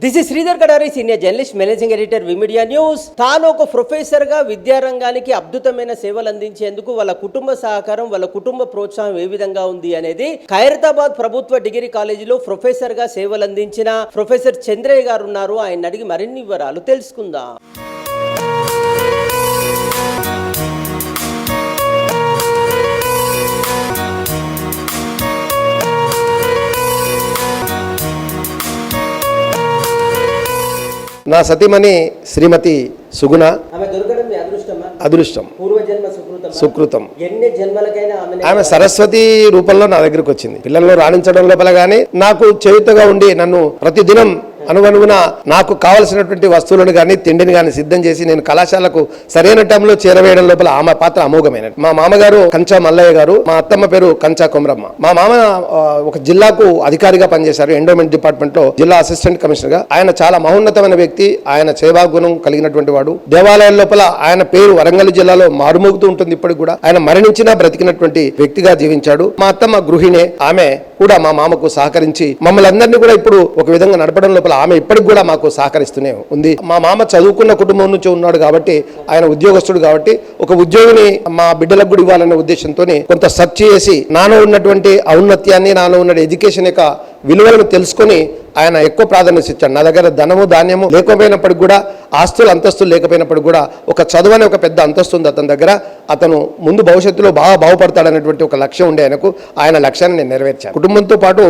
This is Sridhar Kadari, senior journalist, managing editor, V Media news. తాను ఒక ప్రొఫెసర్గా విద్యారంగానికి అద్భుతమైన సేవలు అందించేందుకు వాళ్ళ కుటుంబ సహకారం, వాళ్ళ కుటుంబ ప్రోత్సాహం ఏ విధంగా ఉంది అనేది ఖైరతాబాద్ ప్రభుత్వ డిగ్రీ కాలేజీలో ప్రొఫెసర్గా సేవలు అందించిన ప్రొఫెసర్ చంద్రయ్య గారు ఉన్నారు. ఆయన అడిగి మరిన్ని వివరాలు తెలుసుకుందాం. నా సతీమణి శ్రీమతి సుగుణ. అదృష్టం, సుకృతం. ఆమె సరస్వతి రూపంలో నా దగ్గరకు వచ్చింది. పిల్లలను రాణించడం లోపల గానీ నాకు చేయుతగా ఉండి నన్ను ప్రతిదినం అనుగుణ నాకు కావలసినటువంటి వస్తువులను కానీ తిండిని కానీ సిద్ధం చేసి నేను కళాశాలకు సరైన టైంలో చేరవేయడం లోపల ఆమె పాత్ర అమోఘమైనది. మా మామగారు కంచా మల్లయ్య గారు, మా అత్తమ్మ పేరు కంచా కొమరమ్మ. మా మామ ఒక జిల్లాకు అధికారిగా పనిచేశారు, ఎండోమెంట్ డిపార్ట్మెంట్ లో జిల్లా అసిస్టెంట్ కమిషనర్ గా. ఆయన చాలా మహోన్నతమైన వ్యక్తి, ఆయన సేవాగుణం కలిగినటువంటి వాడు. దేవాలయం లోపల ఆయన పేరు వరంగల్ జిల్లాలో మారుమోగుతూ ఉంటుంది. ఇప్పటికి కూడా ఆయన మరణించినా బ్రతికినటువంటి వ్యక్తిగా జీవించాడు. మా అత్తమ్మ గృహిణే, ఆమె కూడా మా మామకు సహకరించి మమ్మల్ని అందరినీ కూడా ఇప్పుడు ఒక విధంగా నడపడం లోపల ఆమె ఇప్పటికి కూడా మాకు సహకరిస్తూనే ఉంది. మా మామ చదువుకున్న కుటుంబం నుంచి ఉన్నాడు కాబట్టి, ఆయన ఉద్యోగస్తుడు కాబట్టి ఒక ఉద్యోగిని మా బిడ్డలకు కూడా ఇవ్వాలనే ఉద్దేశంతో కొంత సెర్చ్ చేసి నాలో ఉన్నటువంటి ఔన్నత్యాన్ని, నాలో ఉన్న ఎడ్యుకేషన్ యొక్క విలువలను తెలుసుకొని ఆయన ఎక్కువ ప్రాధాన్యత ఇచ్చాడు. నా దగ్గర ధనము ధాన్యము లేకపోయినప్పటికి కూడా, ఆస్తులు అంతస్తులు లేకపోయినప్పటికి కూడా ఒక చదువు అనే ఒక పెద్ద అంతస్తు ఉంది అతని దగ్గర. అతను ముందు భవిష్యత్తులో బాగా బాగుపడతాడనేటువంటి ఒక లక్ష్యం ఉండే ఆయనకు. ఆయన లక్ష్యాన్ని నేను నెరవేర్చాను. కుటుంబంతో పాటు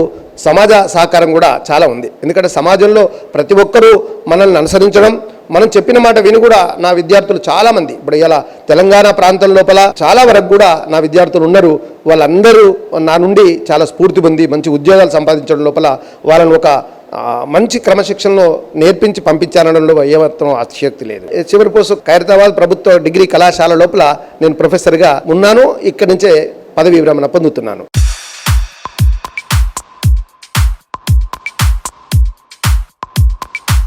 సమాజ సహకారం కూడా చాలా ఉంది. ఎందుకంటే సమాజంలో ప్రతి ఒక్కరూ మనల్ని అనుసరించడం, మనం చెప్పిన మాట విని కూడా నా విద్యార్థులు చాలా మంది ఇప్పుడు ఇలా తెలంగాణ ప్రాంతం లోపల చాలా వరకు కూడా నా విద్యార్థులు ఉన్నారు. వాళ్ళందరూ నా నుండి చాలా స్ఫూర్తి పొంది మంచి ఉద్యోగాలు సంపాదించడం లోపల వాళ్ళని ఒక మంచి క్రమశిక్షణలో నేర్పించి పంపించాలనడంలో ఏమాత్రం అతిశక్తి లేదు. చివరి పోసు ఖైరతాబాద్ ప్రభుత్వ డిగ్రీ కళాశాల లోపల నేను ప్రొఫెసర్గా ఉన్నాను. ఇక్కడి నుంచే పదవీ విరమణ పొందుతున్నాను.